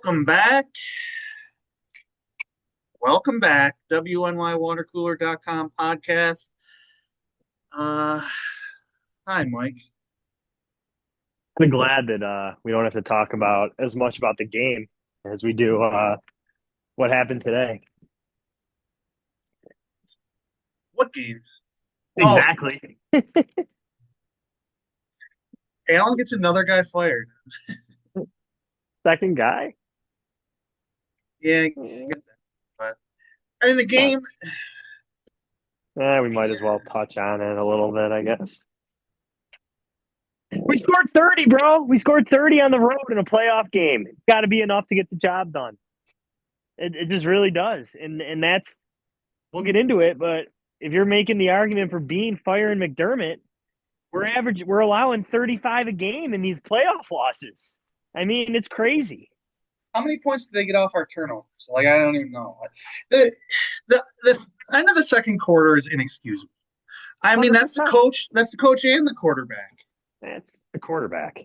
Welcome back. Welcome back. WNYWaterCooler.com podcast. Uh, Hi, Mike. I'm glad that we don't have to talk about as much about the game as we do what happened today. What game? Oh, Exactly. Allen gets another guy fired. Second guy? Yeah, I Eh, get that. But I mean, the It's not. game. We might as well Yeah, touch on it a little bit, I guess. We scored 30, bro. We scored 30 on the road in a playoff game. It's got to be enough to get the job done. It just really does. And that's, we'll get into it, but if you're making the argument for Bean firing McDermott, we're allowing 35 a game in these playoff losses. I mean, it's crazy. how many points did they get off our turnovers? Like, I don't even know. The the end of the second quarter is inexcusable. I mean, that's the 100%. coach. That's the coach and the quarterback. That's the quarterback.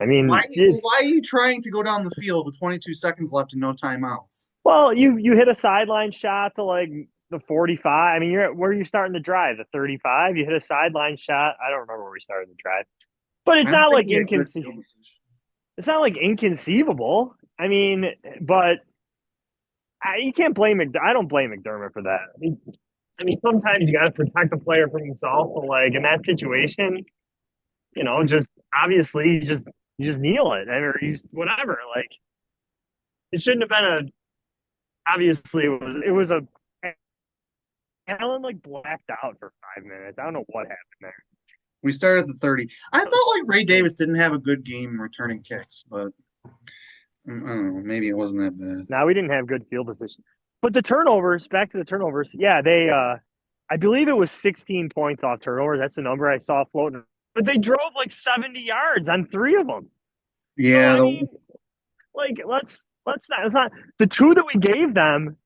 I Why? mean, it's Why are you trying to go down the field with 22 seconds left and no timeouts? well, you hit a sideline shot to like the 45. I mean, you're at where are you starting the drive? The 35. You hit a sideline shot. I don't remember where we started the drive, but I don't think we had good field position. it's not like inconceivable. I mean, but you can't blame I don't blame McDermott for that. I mean, sometimes you got to protect the player from himself. But like in that situation, just obviously you just kneel it or you whatever. Like it shouldn't have been a. Obviously, it was a. Allen like blacked out for 5 minutes. I don't know what happened there. We started at the 30. I felt like Ray Davis didn't have a good game returning kicks, but I don't know. Maybe it wasn't that bad. Now we didn't have good field position, but the turnovers. Back to the turnovers. Yeah, they. I believe it was 16 points off turnovers. That's the number I saw floating. But they drove like 70 yards on three of them. So Yeah, I mean, like let's not the two that we gave them.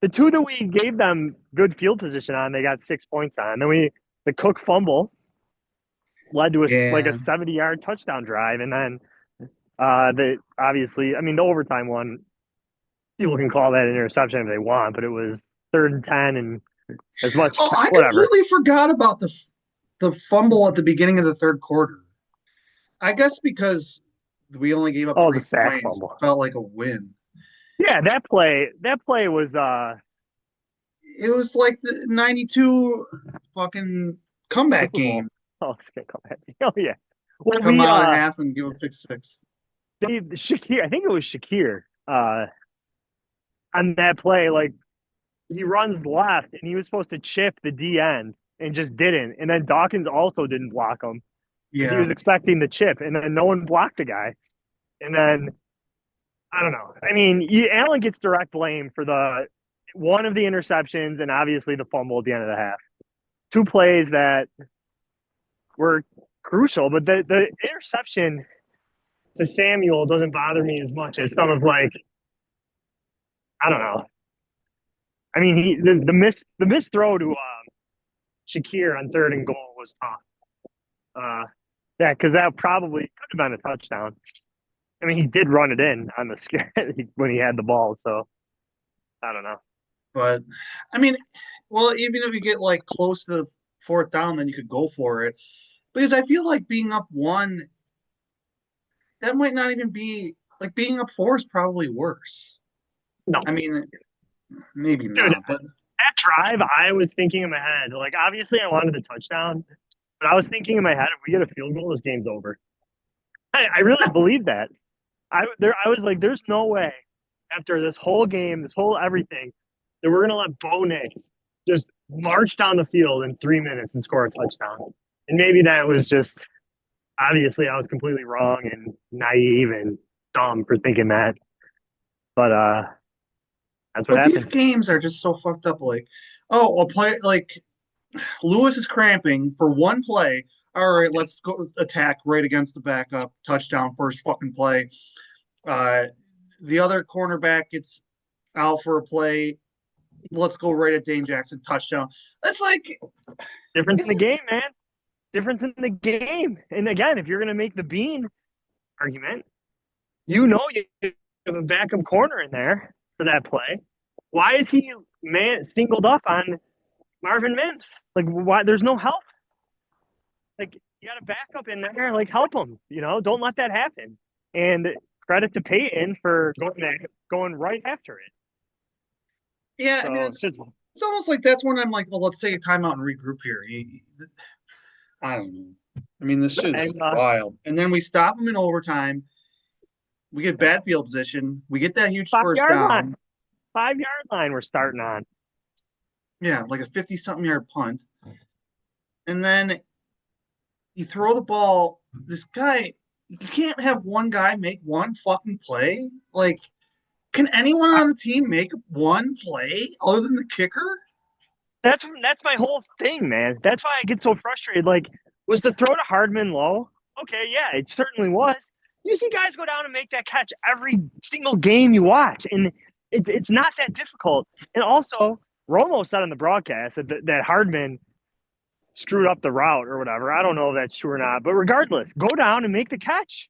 The two that we gave them good field position on, they got 6 points on. Then the Cook fumble led to a yeah. 70-yard touchdown drive, and then the obviously, I mean, the overtime one, people can call that an interception if they want, but it was 3rd and 10, and as much Oh, I whatever. completely forgot about the fumble at the beginning of the third quarter. I guess because we only gave up Oh, the three sack points, fumble. felt like a win. Yeah, that play was It was like the 92 fucking comeback Super Bowl. game. Oh, it's gonna come at me. Oh yeah. Well, Come out of half and give a pick six. Shakir. I think it was Shakir. On that play, like he runs left and he was supposed to chip the D end and just didn't. And then Dawkins also didn't block him because he Yeah. was expecting the chip, and then no one blocked the guy. And then I don't know. I mean, Allen gets direct blame for the one of the interceptions and obviously the fumble at the end of the half. Two plays that were crucial, but the interception to Samuel doesn't bother me as much as some of like I don't know. I mean, the miss throw to Shakir on 3rd and goal was tough. Yeah, because that probably could have been a touchdown. I mean, he did run it in on the scare when he had the ball. So I don't know. But I mean, well, even if you get like close to the fourth down, then you could go for it. Because I feel like being up one, that might not even be like being up four is probably worse. No, I mean, maybe dude, not, but that drive, I was thinking in my head, like obviously I wanted the touchdown, but I was thinking in my head, if we get a field goal, this game's over. I really believed that. I was like, there's no way after this whole game, this whole everything, that we're gonna let Bo Nix just march down the field in 3 minutes and score a touchdown. And maybe that was just obviously I was completely wrong and naive and dumb for thinking that. But that's what but these happened. games are just so fucked up. Like, oh, I'll play like Lewis is cramping for one play. All right, let's go attack right against the backup touchdown first fucking play. Uh, the other cornerback gets out for a play. Let's go right at Dane Jackson touchdown. That's like Difference in the game, man. Difference in the game. And again, if you're gonna make the Bean argument, you have a backup corner in there for that play. Why is he singled up on Marvin Mims? Like, why? There's no help. Like, you got a backup in there. Like, help him. Don't let that happen. And credit to Peyton for going right after it. Yeah, I mean, So it's just it's almost like that's when I'm like, well, let's take a timeout and regroup here. I don't know. I mean, this shit is and, wild. And then we stop them in overtime. We get bad field position. We get that huge five first yard line, down. 5 yard line. We're starting on. Yeah, like a 50-something yard punt. And then you throw the ball. This guy, you can't have one guy make one fucking play. Like, can anyone I, on the team make one play other than the kicker? that's my whole thing, man. That's why I get so frustrated. Like, was the throw to Hardman low? Okay, yeah, it certainly was. You see guys go down and make that catch every single game you watch, and it's not that difficult. And also, Romo said on the broadcast that Hardman screwed up the route or whatever. I don't know if that's true or not, but regardless, go down and make the catch.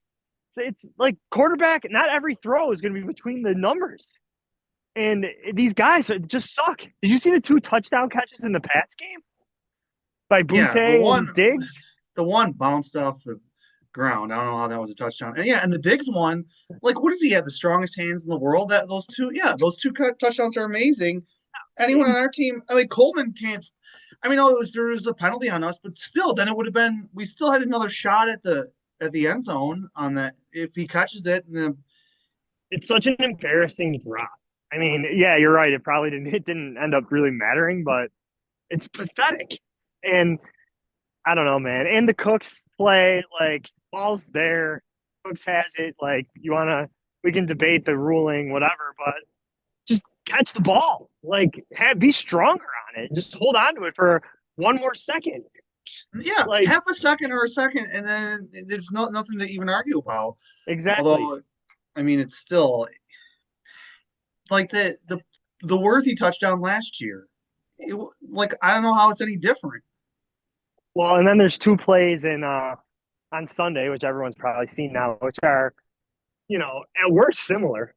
It's like quarterback. Not every throw is going to be between the numbers. And these guys just suck. Did you see the 2 touchdown catches in the Pats game by Yeah, Butte and Diggs? the one bounced off the ground. I don't know how that was a touchdown. And yeah, and the Diggs one, like, what does he have? The strongest hands in the world. That those two, yeah, those two touchdowns are amazing. Anyone on our team, I mean, Coleman can't. I mean, there was a penalty on us, but still, then it would have been. We still had another shot at the end zone on that if he catches it. It's such an embarrassing drop. I mean, yeah, you're right. It probably didn't. It didn't end up really mattering, but it's pathetic. And I don't know, man. And the Cooks play, like, ball's there. Cooks has it. Like, we can debate the ruling, whatever, but just catch the ball. Like, be stronger on it. Just hold on to it for one more second. Yeah, Like, half a second or a second, and then there's nothing to even argue about. exactly. Although, I mean, it's still like the Worthy touchdown last year. Like, I don't know how it's any different. Well, and then there's 2 plays on Sunday, which everyone's probably seen now, which are, at worst similar.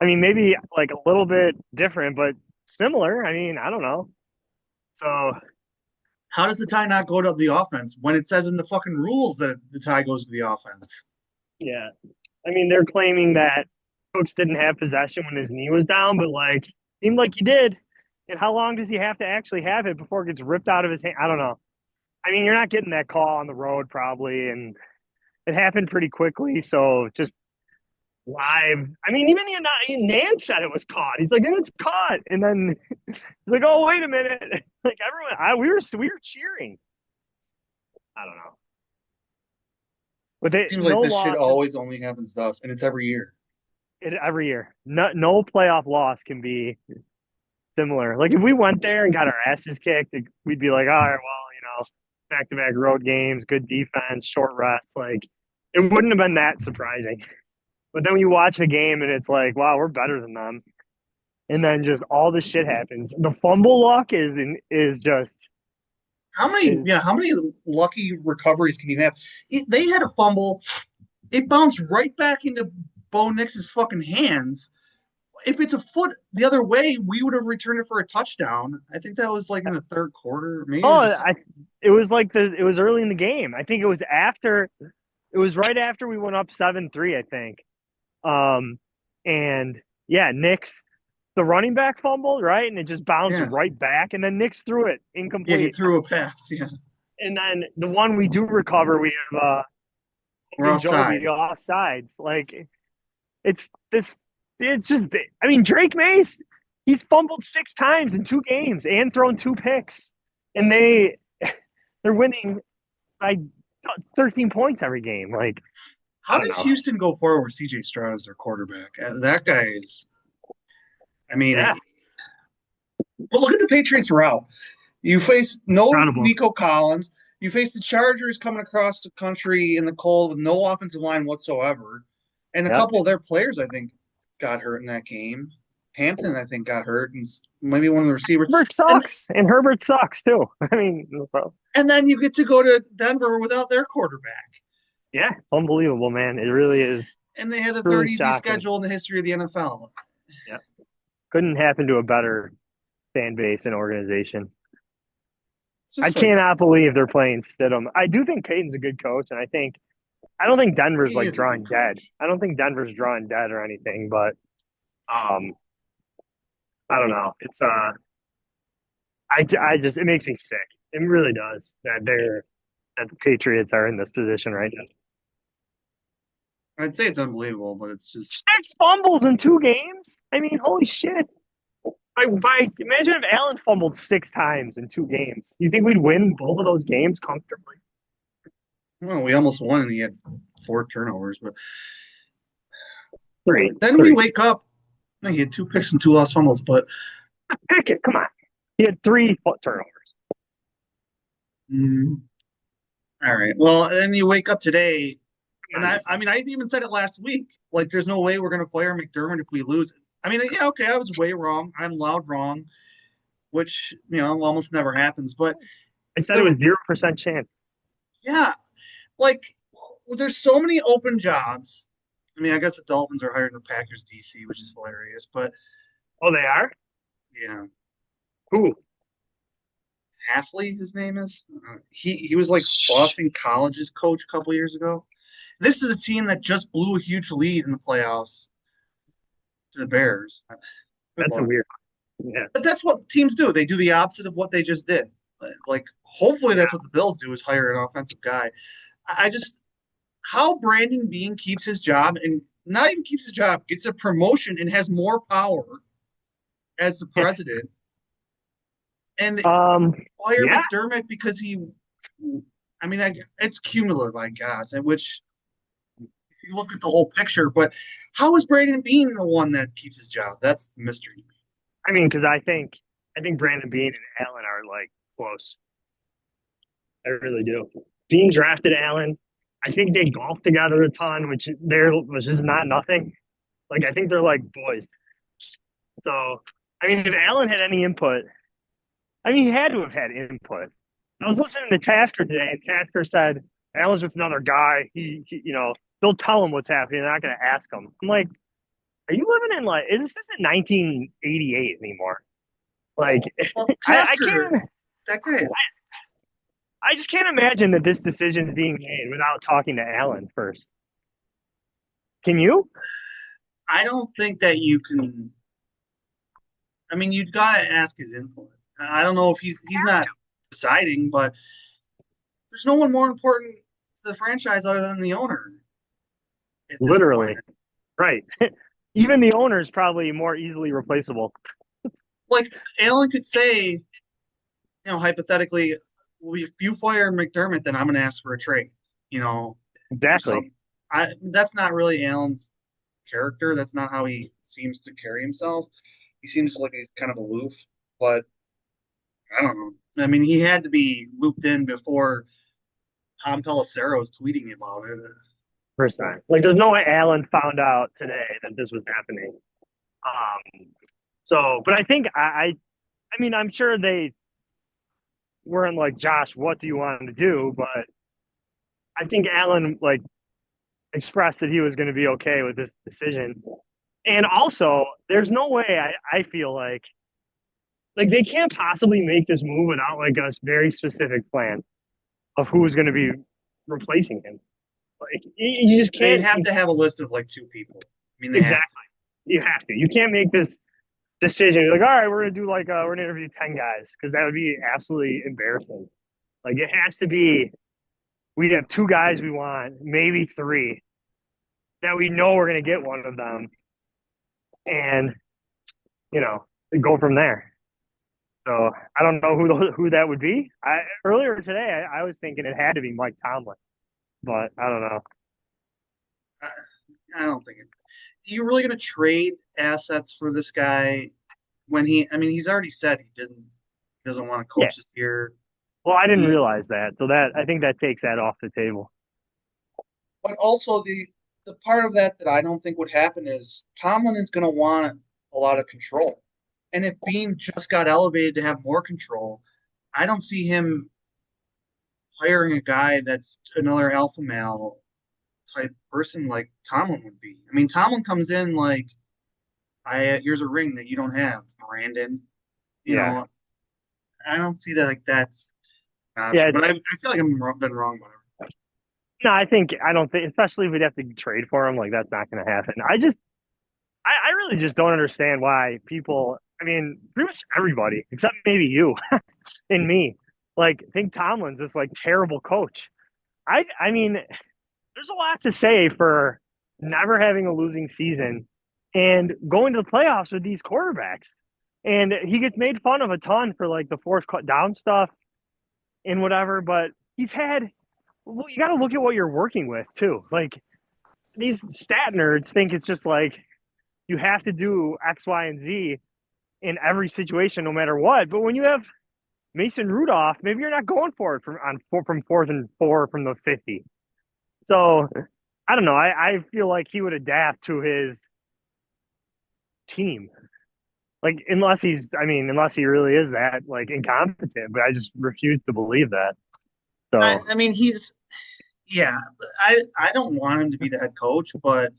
I mean, maybe like a little bit different, but similar. I mean, I don't know. So How does the tie not go to the offense when it says in the fucking rules that the tie goes to the offense? yeah, I mean, they're claiming that Cooks didn't have possession when his knee was down, but like seemed like he did. And how long does he have to actually have it before it gets ripped out of his hand? I don't know. I mean, you're not getting that call on the road probably, and it happened pretty quickly. So just live. I mean, even Nan said it was caught. He's like, it's caught, and then he's like, oh, wait a minute. Like everyone, we were cheering. I don't know, but Seems like no this shit losses always only happens to us, and it's every year. every year. No playoff loss can be similar. Like if we went there and got our asses kicked, we'd be like, all right, well, back to back road games, good defense, short rest. Like it wouldn't have been that surprising. But then you watch the game and it's like, wow, we're better than them. And then just all this shit happens. The fumble luck is just is How many lucky recoveries can you have? They had a fumble. It bounced right back into Bo Nix's fucking hands. If it's a foot the other way, we would have returned it for a touchdown. I think that was like in the third quarter. Maybe it oh was the I it was like it was early in the game. I think it was right after we went up 7-3, I think. Um and yeah, Nick's the running back fumbled, right? And it just bounced yeah. right back and then Nick's threw it Yeah, he incomplete. threw a pass. Yeah. And then the one we do recover, we have We're Hogan Joby offside. offsides. Like it's this. It's just. I mean, Drake Mace. He's fumbled 6 times in 2 games and thrown 2 picks, and they're winning by 13 points every game. Like I How don't does know. Houston go forward with CJ Stroud as their quarterback? That guy is, I mean, Yeah, but look at the Patriots route. You face no incredible. Nico Collins. You face the Chargers coming across the country in the cold with no offensive line whatsoever. And a Yep. couple of their players, I think, got hurt in that game. Hampton, I think, got hurt, and maybe one of the receivers. Herbert And sucks, and Herbert sucks too. I mean, and then you get to go to Denver without their quarterback. Yeah, unbelievable, man. It really is And they had the truly third easiest shocking. schedule in the history of the NFL. Yeah, couldn't happen to a better fan base and organization. It's I just like cannot believe they're playing Stidham. I do think Peyton's a good coach, and I don't think Denver's he like is a good drawing dead. coach. I don't think Denver's drawing dead or anything, but um, I don't know. I just it makes me sick. It really does that the Patriots are in this position right now. I'd say it's unbelievable, but it's just 6 fumbles in 2 games. I mean, holy shit! Imagine if Allen fumbled 6 times in 2 games. You think we'd win both of those games comfortably? well, we almost won and he had 4 turnovers, but Three, then we three. wake up. No, he had 2 picks and 2 lost fumbles, but Pick it. Come on. He had three foot turnovers. mm, all right. Well, then you wake up today, Come and on, I mean, I even said it last week. Like, there's no way we're gonna fire McDermott if we lose it. I mean, yeah, okay, I was way wrong. I'm loud wrong, which almost never happens. But I said it the was 0% chance. yeah, like there's so many open jobs. I mean, I guess the Dolphins are hiring the Packers DC, which is hilarious. But Oh, they are? yeah, Who? Halfley, his name is. He was like Boston College's coach a couple years ago. This is a team that just blew a huge lead in the playoffs to the Bears. Good That's a luck. weird one. Yeah. But that's what teams do. They do the opposite of what they just did. Like, hopefully, that's what the Bills do is hire an offensive guy. I just how Brandon Bean keeps his job and not even keeps his job, gets a promotion and has more power as the Yeah. president, and Um, fire yeah. McDermott because I mean, it's cumulative, I guess, in which you look at the whole picture. But how is Brandon Bean the one that keeps his job? That's the mystery. I mean, because I think Brandon Bean and Allen are like close. I really do. Bean drafted Allen. I think they golf together a ton, which is not nothing. Like I think they're like boys. So I mean, if Allen had any input, I mean, he had to have had input. I was listening to Tasker today, and Tasker said Allen's just another guy. They'll tell him what's happening. They're not going to ask him. I'm like, are you living in like? This isn't 1988 anymore. Like, Well, I Tasker, can't. that guy is. I just can't imagine that this decision is being made without talking to Allen first. Can you? I don't think that you can. I mean, you've got to ask his input. I don't know if he's not deciding, but there's no one more important to the franchise other than the owner at this point. Literally, right. Even the owner is probably more easily replaceable. Like Allen could say, hypothetically, well, if you fire McDermott, then I'm going to ask for a trade. Or Exactly. some. That's not really Allen's character. That's not how he seems to carry himself. He seems like he's kind of aloof, but I don't know. I mean, he had to be looped in before Tom Pelissero was tweeting about it. First time. Like, there's no way Allen found out today that this was happening. But I think I mean, I'm sure they weren't like, Josh, what do you want to do? But I think Allen like expressed that he was going to be okay with this decision. And also, there's no way I feel like they can't possibly make this move without like a very specific plan of who's going to be replacing him. Like you just They can't have to have a list of like 2 people. I mean, they have to. exactly. You have to. You can't make this decision. You're like, all right, we're gonna do we're gonna interview 10 guys because that would be absolutely embarrassing. Like it has to be. We have 2 guys we want, maybe three that we know we're gonna get one of them, and you know go from there. So I don't know who that would be. Earlier today I was thinking it had to be Mike Tomlin, but I don't know. I, I don't think it. You really going to trade assets for this guy when I mean, he's already said he doesn't want to Yeah. coach this year. Well, I didn't He, realize that, so that I think that takes that off the table. but also the part of that I don't think would happen is Tomlin is going to want a lot of control, and if Bean just got elevated to have more control, I don't see him hiring a guy that's another alpha male type person like Tomlin would be. I mean, Tomlin comes in like, I here's a ring that you don't have, Brandon. You Yeah. know, I don't see that like that's an Yeah, option. But I feel like been wrong about it. no, I don't think, especially if we'd have to trade for him, like that's not going to happen. I really just don't understand why people, I mean, pretty much everybody, except maybe you and me, like think Tomlin's this like terrible coach. I mean, there's a lot to say for never having a losing season and going to the playoffs with these quarterbacks. And he gets made fun of a ton for like the fourth cut down stuff and whatever, but he's had, well, you got to look at what you're working with too. Like these stat nerds think it's just like you have to do X, Y, and Z in every situation, no matter what. But when you have Mason Rudolph, maybe you're not going for it from 4th and 4 from the 50. So I don't know. I feel like he would adapt to his team. Like unless he really is that like incompetent, but I just refuse to believe that. So I mean, yeah. I don't want him to be the head coach, but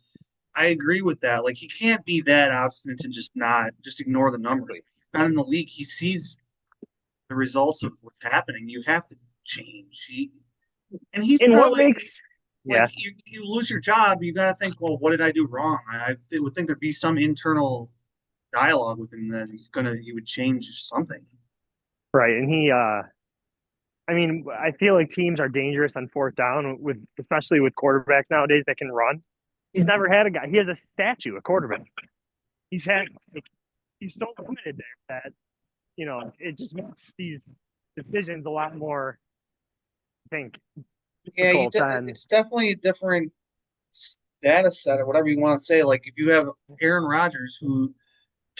I agree with that. Like he can't be that obstinate to just ignore the numbers. He's not in the league. He sees the results of what's happening. You have to change. He's and what probably makes like yeah, you lose your job, you got to think, well, what did I do wrong? I would think there'd be some internal dialogue with him that he would change something. right. And I mean, I feel like teams are dangerous on fourth down with especially with quarterbacks nowadays that can run. He's never had a guy. He has a statue, a quarterback. He's had like, he's so limited there that it just makes these decisions a lot more, I think, Yeah, difficult than it's definitely a different data set or whatever you want to say. Like if you have Aaron Rodgers who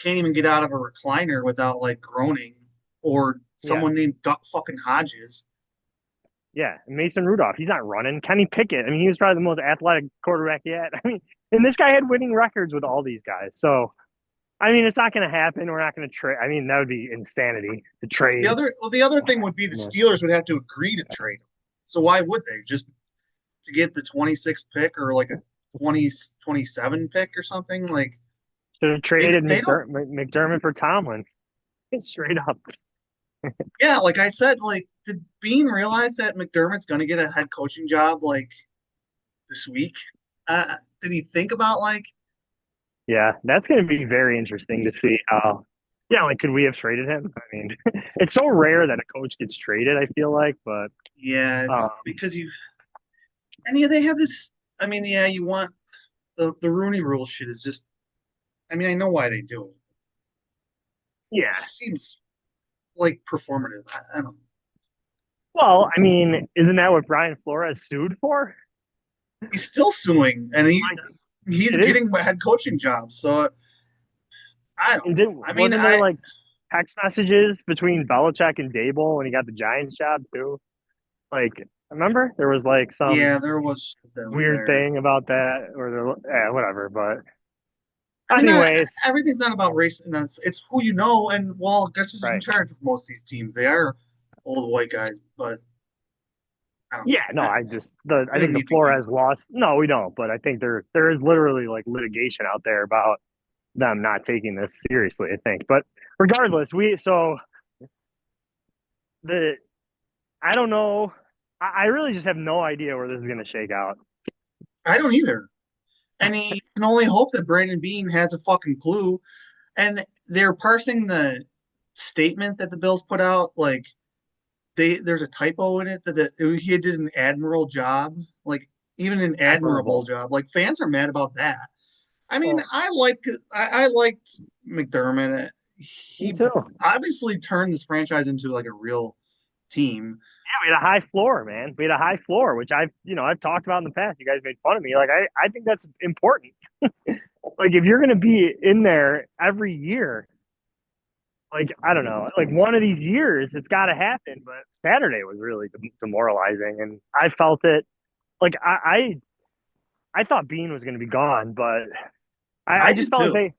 can't even get out of a recliner without like groaning, or yeah, someone named Duck fucking Hodges. yeah. Mason Rudolph, he's not running. Kenny Pickett, I mean, he was probably the most athletic quarterback yet. I mean, and this guy had winning records with all these guys. So I mean, it's not going to happen. We're not going to trade. I mean, that would be insanity to trade. The other thing would be the Yeah. Steelers would have to agree to trade him. So why would they? Just to get the 26th pick or like a 2027 pick or something? Like Should have traded they don't. McDermott for Tomlin. Straight up. Yeah, like I said, like did Bean realize that McDermott's going to get a head coaching job like this week? Did he think about like, Yeah, that's going to be very interesting to see how. Yeah, like could we have traded him? I mean, it's so rare that a coach gets traded. I feel like, but yeah, um, it's because yeah, they have this. I mean, yeah, you want the Rooney Rule shit is just. I mean, I know why they do it. yeah. It seems like performative. I don't. Well, I mean, isn't that what Brian Flores sued for? He's still suing, and Like, he's it is. getting head coaching jobs. So I don't And know. did I mean, wasn't there like text messages between Belichick and Dable when he got the Giants job too? Like, remember there was like some yeah, there was that was weird there. thing about that, or whatever. But I mean, not anyways, everything's not about race, and it's who you know. And well, guess who's in right? charge of most of these teams? They are old white guys, but I don't know. Yeah, no, I We don't think the need to get Flores lost. No, we don't. But I think there is literally like litigation out there about them not taking this seriously. I think, but regardless, we so the I don't know. I really just have no idea where this is going to shake out. I don't either. And he can only hope that Brandon Bean has a fucking clue. And they're parsing the statement that the Bills put out. Like there's a typo in it he did an admirable job. Like even an admirable Admirable. job. Like fans are mad about that. I mean, Well, I liked McDermott. me He too. obviously turned this franchise into like a real team. Yeah, we had a high floor, man. We had a high floor, which I've talked about in the past. You guys made fun of me. Like I think that's important. Like if you're going to be in there every year, like I don't know, like one of these years, it's got to happen. But Saturday was really demoralizing, and I felt it. Like I thought Bean was going to be gone, but I I just did felt like too.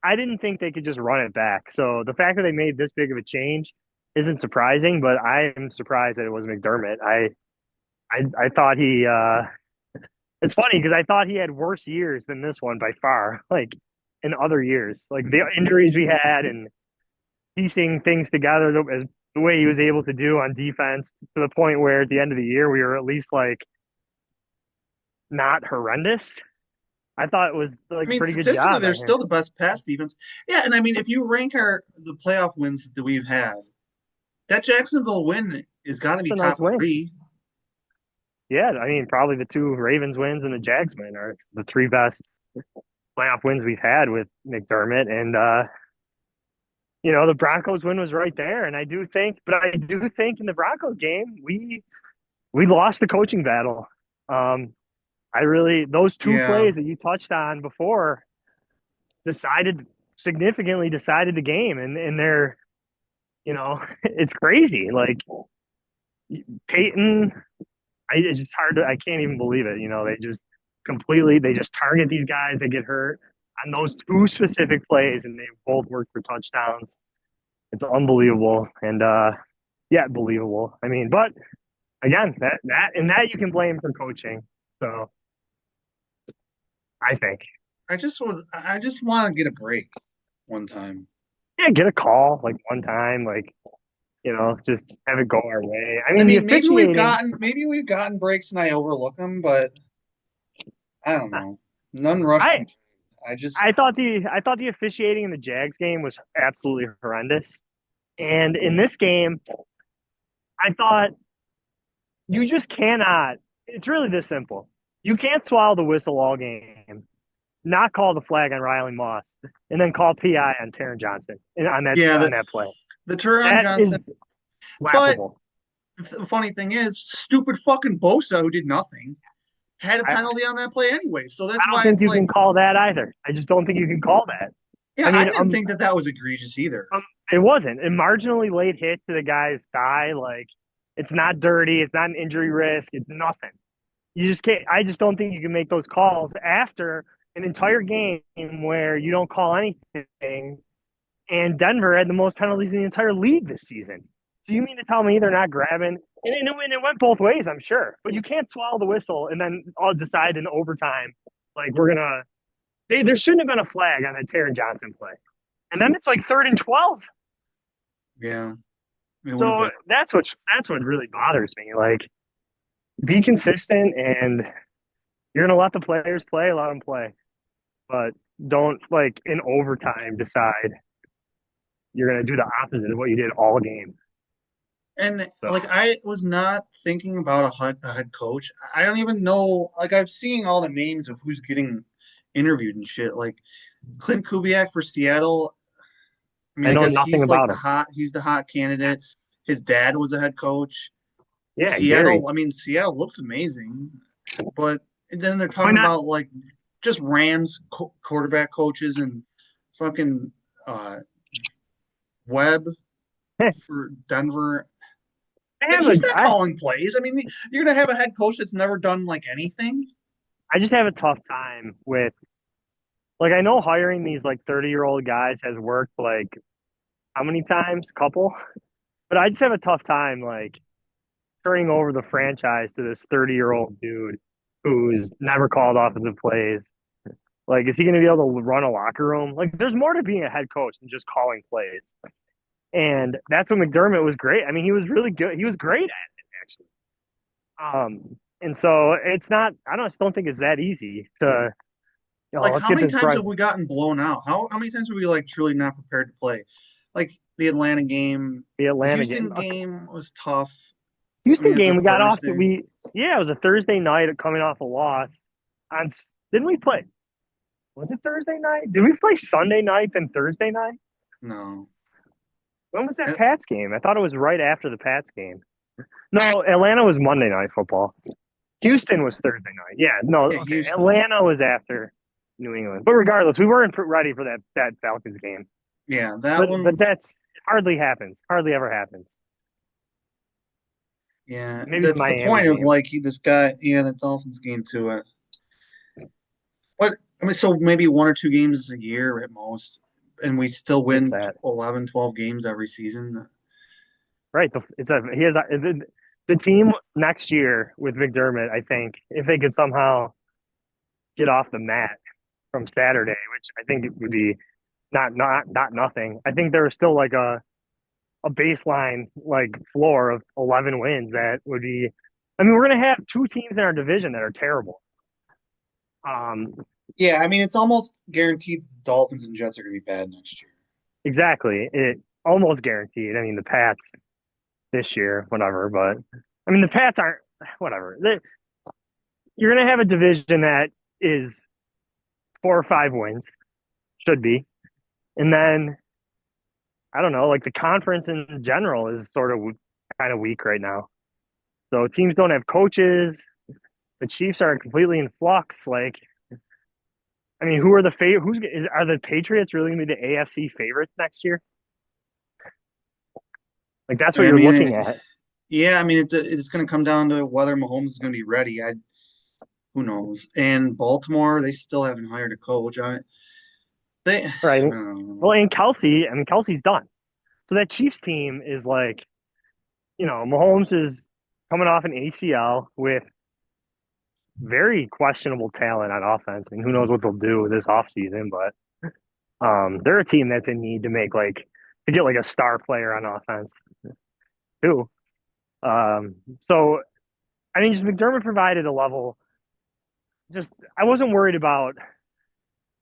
I didn't think they could just run it back. So the fact that they made this big of a change isn't surprising, but I am surprised that it was McDermott. I thought It's funny because I thought he had worse years than this one by far. Like in other years, like the injuries we had and piecing things together the way he was able to do on defense to the point where at the end of the year we were at least like not horrendous. I thought it was I like a mean, pretty good statistically, job they're by him. still the best pass defense. Yeah, and I mean, if you rank the playoff wins that we've had, that Jacksonville win is got to It's be a nice top win. three. Yeah, I mean, probably the two Ravens wins and the Jags win are the three best playoff wins we've had with McDermott. And, the Broncos win was right there. And I do think in the Broncos game, we lost the coaching battle. Those two Yeah, plays that you touched on before decided, significantly decided the game. And it's crazy. Like Peyton, it's just I can't even believe it. They just target these guys that get hurt on those two specific plays, and they both work for touchdowns. It's unbelievable, and yeah, believable. I mean, but again, that you can blame for coaching. So I think, I just want to get a break one time. yeah, get a call like one time, like just have it go our way. I I mean, the mean, officiating. maybe we've gotten breaks and I overlook them, but I don't know. None rushed. I I just I thought the officiating in the Jags game was absolutely horrendous, and in this game, I thought you just cannot. It's really this simple. You can't swallow the whistle all game, not call the flag on Riley Moss, and then call PI on Taron Johnson on that yeah, play. the Turon That Johnson. is But laughable. the funny thing is, stupid fucking Bosa who did nothing had a I, penalty on that play anyway. So I that's don't why think it's you like, can call that either. I just don't think you can call that. yeah, I I mean, didn't think that was egregious either. it wasn't a marginally late hit to the guy's thigh. Like it's not dirty. It's not an injury risk. It's nothing. You just can't. I just don't think you can make those calls after an entire game where you don't call anything. And Denver had the most penalties in the entire league this season. So you mean to tell me they're not grabbing? And it went both ways, I'm sure. But you can't swallow the whistle and then all decide in overtime, like we're gonna. There shouldn't have been a flag on that Taron Johnson play. And then it's like 3rd and 12. Yeah, it would have So been. that's what really bothers me. Like, be consistent, and you're gonna let the players play, let them play, but don't like in overtime decide you're gonna do the opposite of what you did all game. And So like, I was not thinking about a head coach. I don't even know. Like, I've seen all the names of who's getting interviewed and shit. Like Clint Kubiak for Seattle. I mean, I I know guess nothing about him. he's the hot candidate. His dad was a head coach. Yeah, Gary. Seattle looks amazing, but then they're Why talking not? about like just Rams quarterback coaches and fucking uh, Webb for Denver. I Like have a he's not I calling plays. I mean, you're gonna have a head coach that's never done like anything. I just have a tough time with like I know hiring these like 30-year-old guys has worked like how many times? A couple. But I just have a tough time like turning over the franchise to this 30-year-old dude who's never called offensive plays. Like, is he going to be able to run a locker room? Like, there's more to being a head coach than just calling plays. And that's what McDermott was great. I mean, he was really good. He was great at it, actually. And so it's not, I just don't think it's that easy to, Like let's how get many this times right. have we gotten blown out? How many times were we like truly not prepared to play? Like the Atlanta game, The the Atlanta game. Houston game was tough. I Houston mean, it's a game, we got off to, Thursday. yeah, it was a Thursday night coming off a loss. On, didn't we play? Was it Thursday night? Did we play Sunday night then Thursday night? No. When was that Uh, Pats game? I thought it was right after the Pats game. No, Atlanta was Monday night football. Houston was Thursday night. Yeah, no, Yeah, okay. Houston. Atlanta was after New England. But regardless, we weren't ready for that Falcons game. Yeah, that But one. that's it hardly happens. Hardly ever happens. Yeah, Maybe the that's the Miami point of game. like this guy. Yeah, the Dolphins game too. What I mean, so maybe one or two games a year at most, and we still If win that. 11, 12 games every season. Right. The team next year with McDermott, I think, if they could somehow get off the mat from Saturday, which I think it would be not nothing. I think there was still like a baseline like floor of 11 wins that would be. I mean, we're gonna have two teams in our division that are terrible. Um, Yeah, I mean it's almost guaranteed Dolphins and Jets are going to be bad next year. exactly. It almost guaranteed. I mean, the Pats this year, whatever, but I mean the Pats aren't whatever. You're gonna have a division that is 4 or 5 wins, should be, and then I don't know, like the conference in general is sort of kind of weak right now. So teams don't have coaches. The Chiefs are completely in flux. Like, I mean, who are the favorite? Are the Patriots really going to be the AFC favorites next year? Like, that's what I you're mean, looking at. yeah, I mean it's going to come down to whether Mahomes is going to be ready. Who knows? And Baltimore, they still haven't hired a coach. I Right. don't Well, know. and Kelsey, I mean, Kelsey's done. So that Chiefs team is like, Mahomes is coming off an ACL with very questionable talent on offense. I mean, who knows what they'll do this offseason, but they're a team that's in need to make to get like a star player on offense too. So I mean, just McDermott provided a level. Just I wasn't worried about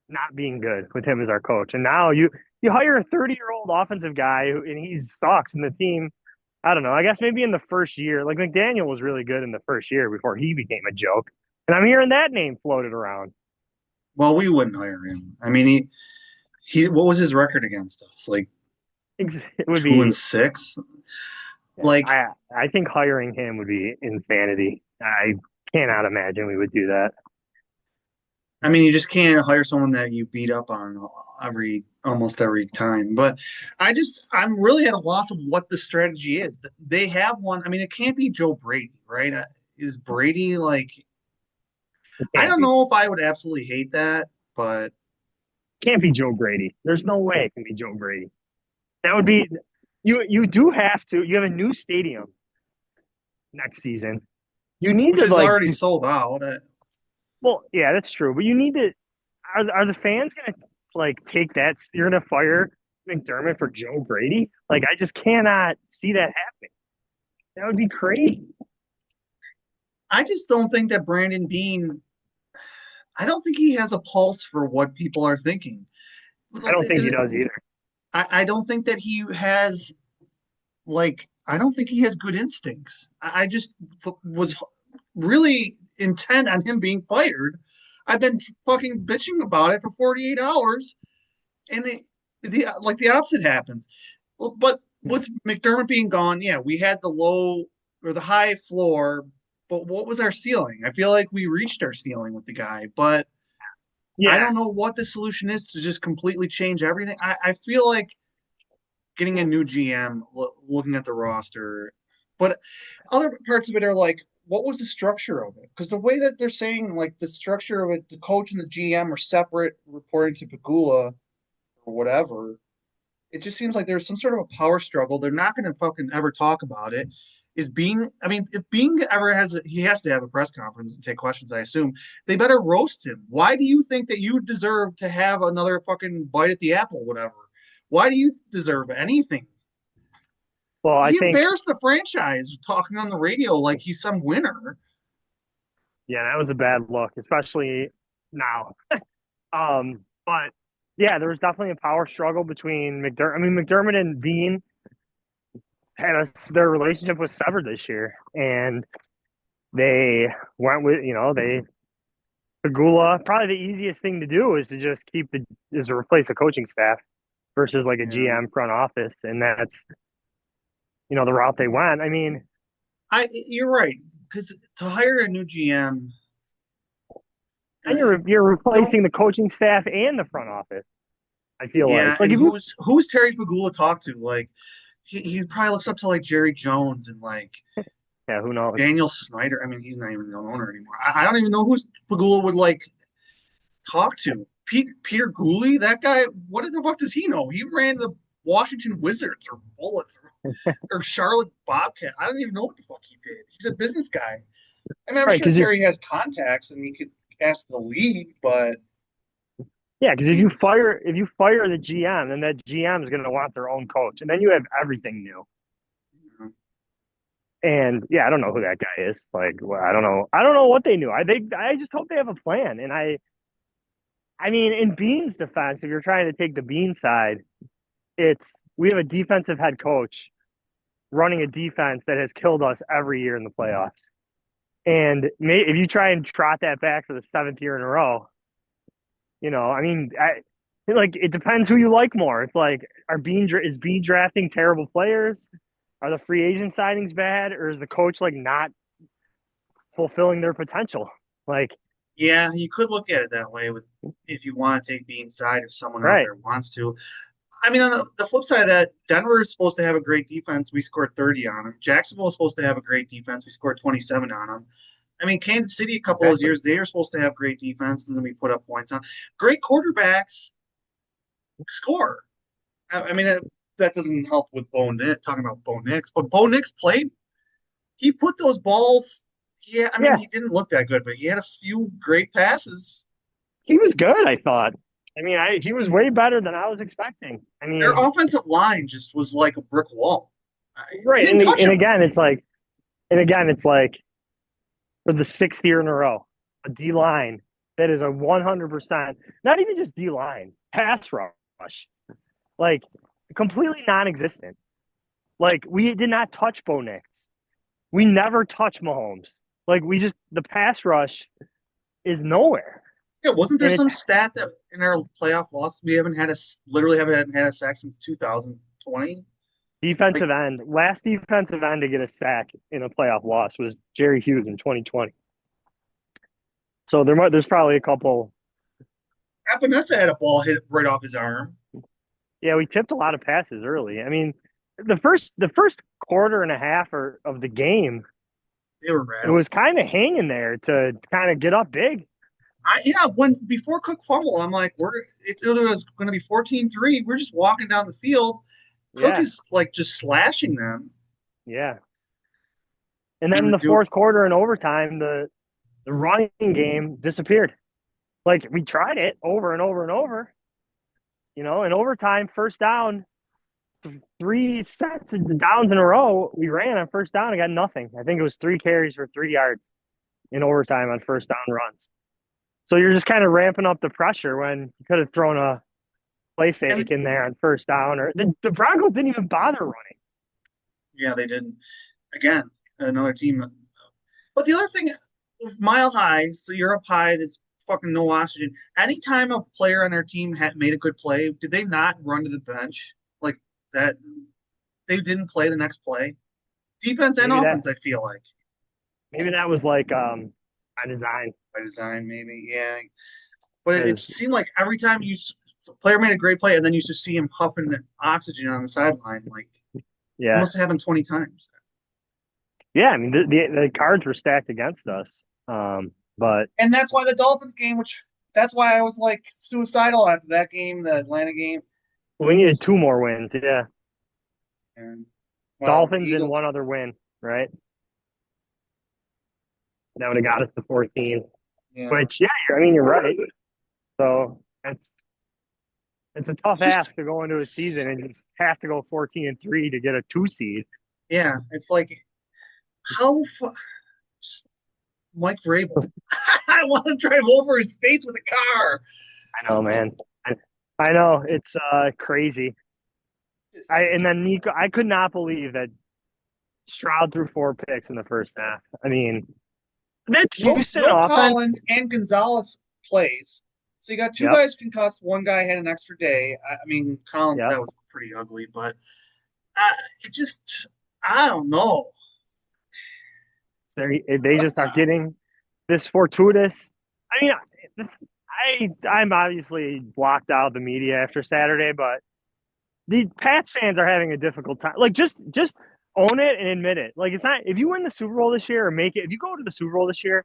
not being good with him as our coach, and now you hire a 30-year-old offensive guy and he sucks, and the team. I don't know. I guess maybe in the first year, like McDaniel was really good in the first year before he became a joke, and I'm hearing that name floated around. Well, we wouldn't hire him. I mean, he what was his record against us? Like It would 2 and be 6. Yeah, Like, I think hiring him would be insanity. I cannot imagine we would do that. I mean, you just can't hire someone that you beat up on almost every time. But I'm really at a loss of what the strategy is. They have one. I mean, it can't be Joe Brady, right? Is Brady like? It I can't don't be. know if I would absolutely hate that, but Can't be Joe Brady. There's no way it can be Joe Brady. That would be you do have to. You have a new stadium next season. You need which to is already sold out. well, yeah, that's true. But you need to are the fans gonna take that you're gonna fire McDermott for Joe Brady? Like I just cannot see that happening. That would be crazy. I just don't think that Brandon Bean. I don't think he has a pulse for what people are thinking. I don't think he does either. I don't think that he has I don't think he has good instincts. I just was really intent on him being fired. I've been fucking bitching about it for 48 hours, and the opposite happens. But with McDermott being gone, yeah, we had the low or the high floor, but what was our ceiling? I feel like we reached our ceiling with the guy, but I Yeah, don't know what the solution is to just completely change everything. I feel like getting a new GM, looking at the roster, but other parts of it are like, what was the structure of it? Because the way that they're saying, like the structure of it, the coach and the GM are separate, reporting to Pagula or whatever. It just seems like there's some sort of a power struggle. They're not going to fucking ever talk about it. Is Being, I mean, if Being ever he has to have a press conference and take questions, I assume. They better roast him. Why do you think that you deserve to have another fucking bite at the apple, whatever? Why do you deserve anything? well, I He think embarrassed the franchise talking on the radio like he's some winner. yeah, that was a bad look, especially now. But yeah, there was definitely a power struggle between McDermott. I mean, McDermott and Bean their relationship was severed this year, and they went with they Pagula. Probably the easiest thing to do is to just is to replace a coaching staff versus like a Yeah, GM front office, and that's the route they went. I mean, you're right because to hire a new GM, and uh, you're don't replacing the coaching staff and the front office. I feel yeah, like and if you who's Terry Pagula talk to? Like he probably looks up to like Jerry Jones and like yeah, who knows? Daniel Snyder. I mean, he's not even the owner anymore. I don't even know who Pagula would like talk to. Peter Gooley, that guy. What the fuck does he know? He ran the Washington Wizards or Bullets or Charlotte Bobcat. I don't even know what the fuck he did. He's a business guy. I mean, I'm Right, sure because you Terry has contacts and he could. ask the league, but Yeah, because I mean, if you fire the GM, then that GM is going to want their own coach, and then you have everything new. you know, And yeah, I don't know who that guy is. Like, well, I don't know what they knew. I just hope they have a plan. And I mean, in Bean's defense, if you're trying to take the Bean side, it's we have a defensive head coach running a defense that has killed us every year in the playoffs. And if you try and trot that back for the seventh year in a row, I mean, like it depends who you like more. It's like, is Bean drafting terrible players? Are the free agent signings bad, or is the coach like not fulfilling their potential? Like, yeah, you could look at it that way with if you want to take the inside if someone out right? there wants to. I mean, on the flip side of that, Denver is supposed to have a great defense. We scored 30 on them. Jacksonville is supposed to have a great defense. We scored 27 on them. I mean, Kansas City, a couple of those Exactly. years, they were supposed to have great defenses and we put up points on. Great quarterbacks score. I mean, that doesn't help with Bo Nix, talking about Bo Nix, but Bo Nix played. He put those balls. Yeah, I mean, Yeah, he didn't look that good, but he had a few great passes. he was good. I thought. I mean, he was way better than I was expecting. I Their mean, offensive line just was like a brick wall. We right. didn't touch And him. again, it's like for the sixth year in a row, a D line that is a 100%, not even just D line, pass rush, like completely non existent. Like we did not touch Bo Nix. We never touch Mahomes. Like the pass rush is nowhere. Yeah, wasn't there And it's some stat that in our playoff loss we haven't had a literally haven't had a sack since 2020? Like, defensive end. Last defensive end to get a sack in a playoff loss was Jerry Hughes in 2020. So there's probably a couple. Apinessa had a ball hit right off his arm. Yeah, we tipped a lot of passes early. I mean, the first quarter and a half of the game, They were it rattled. was kind of hanging there to kind of get up big. Yeah, when before Cook fumble, I'm like, it was going to be 14-3. We're just walking down the field. Cook Yeah, is like just slashing them, yeah. And then and in the the dude, fourth quarter and overtime, the running game disappeared. Like we tried it over and over and over. In overtime, first down, three sets of downs in a row, we ran on first down and got nothing. I think it was 3 carries for 3 yards in overtime on first down runs. So you're just kind of ramping up the pressure when you could have thrown a play and fake in there on first down, or the Broncos didn't even bother running. yeah, they didn't. Again, another team. But the other thing, mile high, so you're up high. There's fucking no oxygen. Anytime a player on their team had made a good play, did they not run to the bench like that? They didn't play the next play. Defense and Maybe that offense, I feel like maybe that was like by design by design, maybe. Yeah, but it because seemed like every time a player made a great play, and then you just see him puffing oxygen on the sideline. Like it yeah, must have happened 20 times. yeah. I mean the cards were stacked against us, but And that's why the Dolphins game, which that's why I was like suicidal after that game, the Atlanta game. we needed two more wins. Yeah, And well, the Dolphins and Eagles, one other win, right? That would have got us to 14. yeah, Which yeah, I mean you're right. So it's a tough it's just ask to go into a season and just have to go 14-3 to get a 2 seed. yeah, it's like how just Mike Vrabel. I want to drive over his face with a car. I know, man. I know it's crazy. Just And then Nico, I could not believe that Stroud threw 4 picks in the first half. I mean, that Houston No offense. Collins and Gonzalez plays. So you got two Yep, guys concussed. One guy had an extra day. I mean, Collins, yep. that was pretty ugly, but uh, it just, I don't know. They just are getting this fortuitous. I mean, I'm obviously blocked out of the media after Saturday, but the Pats fans are having a difficult time. Like just own it and admit it. Like it's not if you win the Super Bowl this year or make it. If you go to the Super Bowl this year,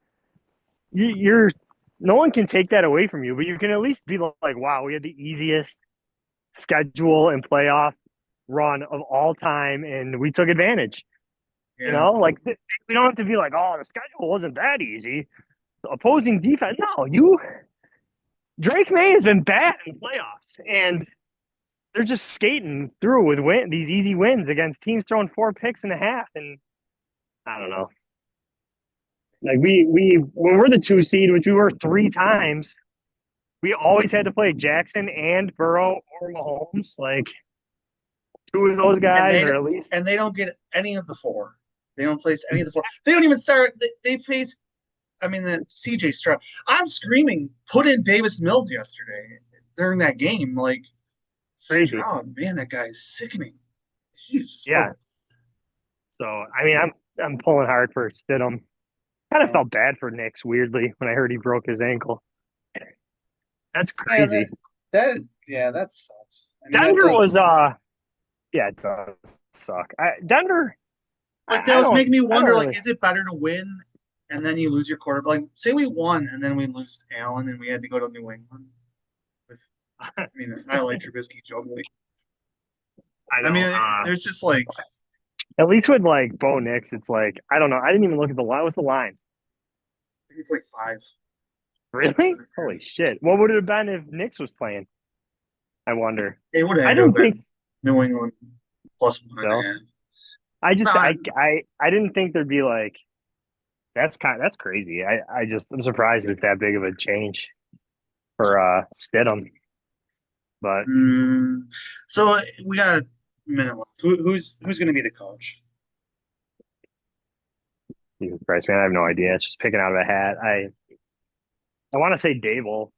you're no one can take that away from you. But you can at least be like, wow, we had the easiest schedule and playoff run of all time, and we took advantage. Yeah. Like we don't have to be like, oh, the schedule wasn't that easy. opposing defense. No, you Drake May has been bad in the playoffs, and they're just skating through with these easy wins against teams throwing 4 picks and a half. And I don't know. Like we when we're the 2 seed, which we were 3 times, we always had to play Jackson and Burrow or Mahomes. Like two of those and guys, they or at least and they don't get any of the four. They don't place any of the four. They don't even start. They face. I mean, the CJ Stroud. I'm screaming. Put in Davis Mills yesterday during that game. Like crazy. Stroud, man, that guy is sickening. He's just Yeah. horrible. So I mean, I'm pulling hard for Stidham. Kind of felt bad for Nix weirdly when I heard he broke his ankle. That's Yeah, crazy. that sucks. I mean, that Denver does was yeah, it does suck. Denver, like that I was don't making me I don't wonder. Like, really is it better to win and then you lose your quarterback? Like, say we won and then we lose Allen and we had to go to New England. I mean, I like Trubisky jokingly. I I know. mean, there's just like At least with like Bo Nix, it's like I don't know. I didn't even look at the line. What's the line? it's like five. Really? Holy shit! What would it have been if Nix was playing? I wonder. It would have I had to have didn't been think New England plus one and a so. half. I just No, I didn't think there'd be like that's crazy. I'm surprised it's that big of a change for Stidham. But mm, so we got a minute left. Who's going to be the coach? Jesus Christ, man, I have no idea. It's just picking out of a hat. I want to say Dable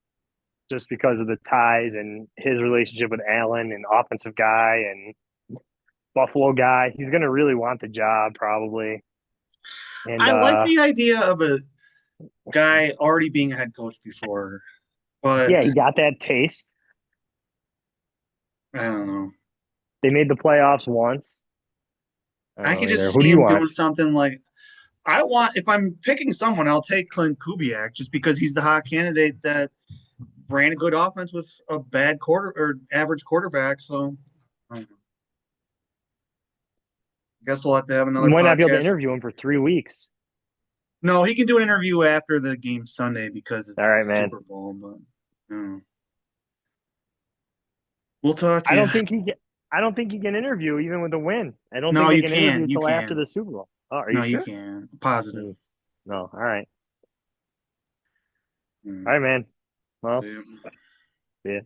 just because of the ties and his relationship with Allen and offensive guy and Buffalo guy. He's gonna really want the job probably. And I like the idea of a guy already being a head coach before, but yeah, he got that taste. I don't know. They made the playoffs once. I don't I know could either. just Who do see you him want? doing something like I want. If I'm picking someone, I'll take Clint Kubiak just because he's the hot candidate that ran a good offense with a bad quarter or average quarterback. So I don't know. I guess we'll have to have You another might not be able to podcast. interview him for 3 weeks. No, he can do an interview after the game Sunday because All it's right, the man. Super Bowl. But we'll talk to I you. don't think he can. I don't think he can interview even with a win. I don't No, think they you can interview can. You until after can. the Super Bowl. Oh, are No, you you sure? can. Positive. No. All right. Mm. All right, man. Well, So, yeah. yeah.